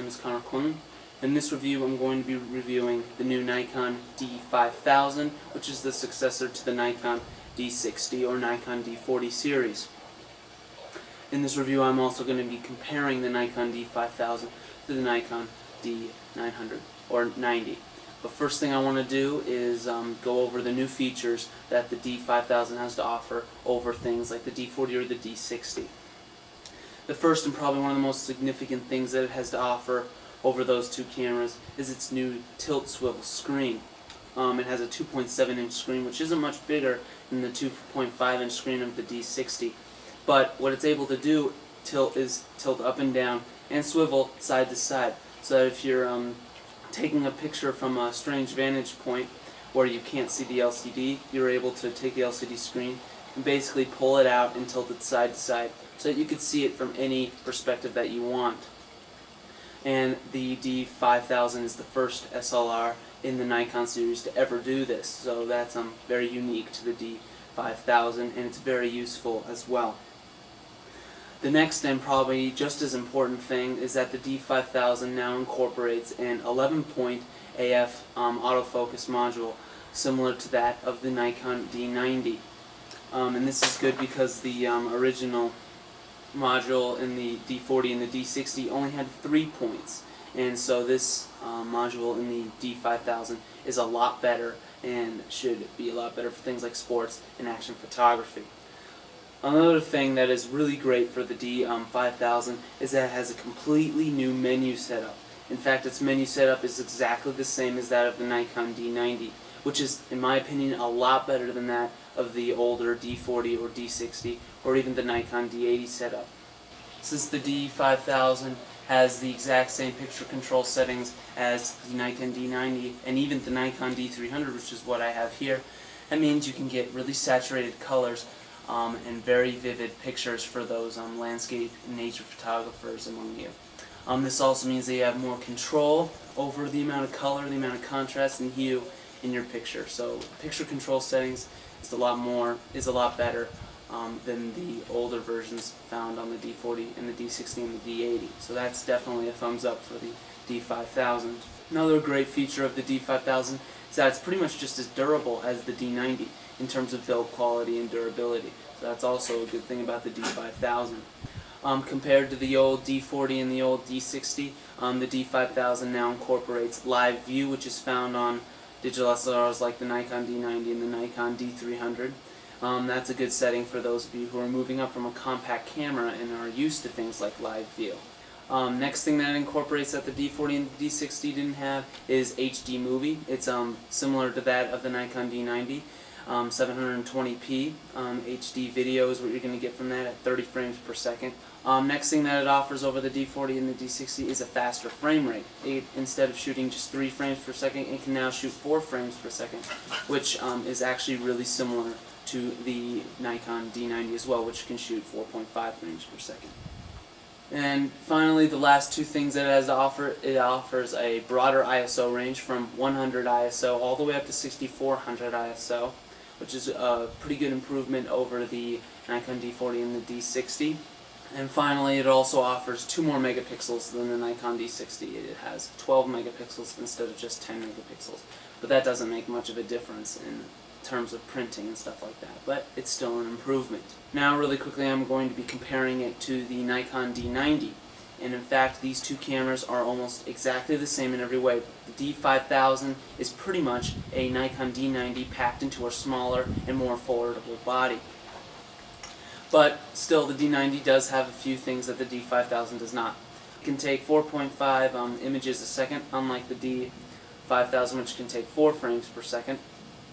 My name is Connor. In this review I'm going to be reviewing the new Nikon d5000, which is the successor to the Nikon d60 or Nikon d40 series. In this review I'm also going to be comparing the Nikon d5000 to the Nikon d900 or 90. But first thing I want to do is go over the new features that the d5000 has to offer over things like the d40 or the d60. The first and probably one of the most significant things that it has to offer over those two cameras is its new tilt swivel screen. It has a 2.7-inch screen, which isn't much bigger than the 2.5-inch screen of the D60. But what it's able to do is tilt up and down and swivel side to side. So that if you're taking a picture from a strange vantage point where you can't see the LCD, you're able to take the LCD screen and basically pull it out and tilt it side to side so that you could see it from any perspective that you want. And the d5000 is the first SLR in the Nikon series to ever do this, so that's very unique to the d5000, and it's very useful as well. The next and probably just as important thing is that the d5000 now incorporates an 11-point AF autofocus module similar to that of the Nikon d90. And this is good because the original module in the d40 and the d60 only had 3 points, and so this module in the d5000 is a lot better and should be a lot better for things like sports and action photography. Another thing that is really great for the d5000 is that it has a completely new menu setup. In fact, its menu setup is exactly the same as that of the Nikon d90, which is, in my opinion, a lot better than that of the older d40 or d60 or even the Nikon d80 setup. Since the d5000 has the exact same picture control settings as the Nikon d90 and even the Nikon d300, which is what I have here, that means you can get really saturated colors and very vivid pictures for those landscape and nature photographers among you. This also means that you have more control over the amount of color, the amount of contrast and hue in your picture. So picture control settings is a lot better than the older versions found on the d40 and the d60 and the d80. So that's definitely a thumbs up for the d5000. Another great feature of the d5000 is that it's pretty much just as durable as the d90 in terms of build quality and durability. So that's also a good thing about the d5000. Compared to the old d40 and the old d60, the d5000 now incorporates live view, which is found on digital SLRs like the Nikon d90 and the Nikon d300. That's a good setting for those of you who are moving up from a compact camera and are used to things like live view. Next thing that it incorporates that the d40 and the d60 didn't have is HD movie. It's similar to that of the Nikon d90. 720p HD video is what you're going to get from that at 30 frames per second. Next thing that it offers over the d40 and the d60 is a faster frame rate. Instead of shooting just 3 frames per second, it can now shoot 4 frames per second, which is actually really similar to the Nikon d90 as well, which can shoot 4.5 frames per second. And finally, the last two things that it has to offer, it offers a broader ISO range from 100 ISO all the way up to 6400 ISO, which is a pretty good improvement over the Nikon d40 and the d60. And finally, it also offers 2 more megapixels than the Nikon d60. It has 12 megapixels instead of just 10 megapixels. But that doesn't make much of a difference in terms of printing and stuff like that, but it's still an improvement. Now really quickly I'm going to be comparing it to the Nikon d90, and in fact these two cameras are almost exactly the same in every way. The d5000 is pretty much a Nikon d90 packed into a smaller and more affordable body. But still, the d90 does have a few things that the d5000 does not. It can take 4.5 images a second, unlike the d5000, which can take 4 frames per second.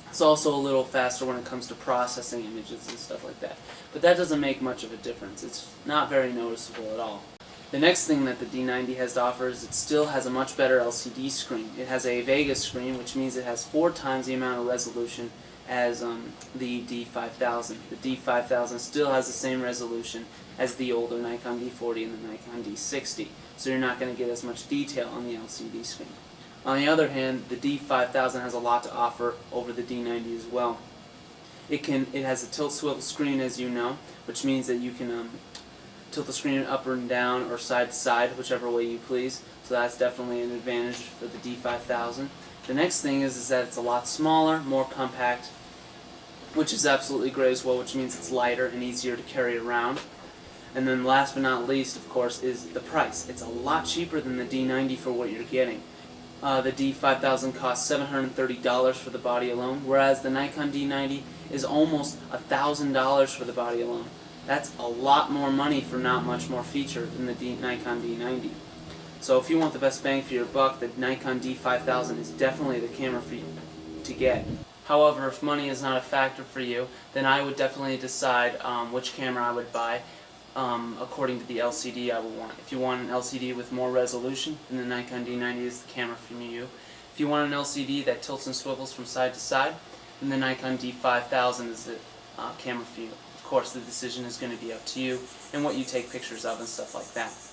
It's also a little faster when it comes to processing images and stuff like that. But that doesn't make much of a difference. It's not very noticeable at all. The next thing that the d90 has to offer is it still has a much better LCD screen. It has a Vega screen, which means it has 4 times the amount of resolution as the d5000. The d5000 still has the same resolution as the older Nikon d40 and the Nikon d60, so you're not going to get as much detail on the LCD screen. On the other hand, the d5000 has a lot to offer over the d90 as well. It has a tilt swivel screen, as you know, which means that you can tilt the screen up and down or side to side, whichever way you please. So So that's definitely an advantage for the D5000. The next thing is that it's a lot smaller, more compact, which is absolutely great as well, which means it's lighter and easier to carry around. And then last but not least, of course, is the price. It's a lot cheaper than the D90 for what you're getting. The D5000 costs $730 for the body alone, whereas the Nikon D90 is almost $1,000 for the body alone. That's a lot more money for not much more feature than the Nikon D90. So if you want the best bang for your buck, the Nikon D5000 is definitely the camera for you to get. However, if money is not a factor for you, then I would definitely decide which camera I would buy according to the LCD I would want. If you want an LCD with more resolution, then the Nikon D90 is the camera for you. If you want an LCD that tilts and swivels from side to side, then the Nikon D5000 is the camera for you. Of course, the decision is going to be up to you and what you take pictures of and stuff like that.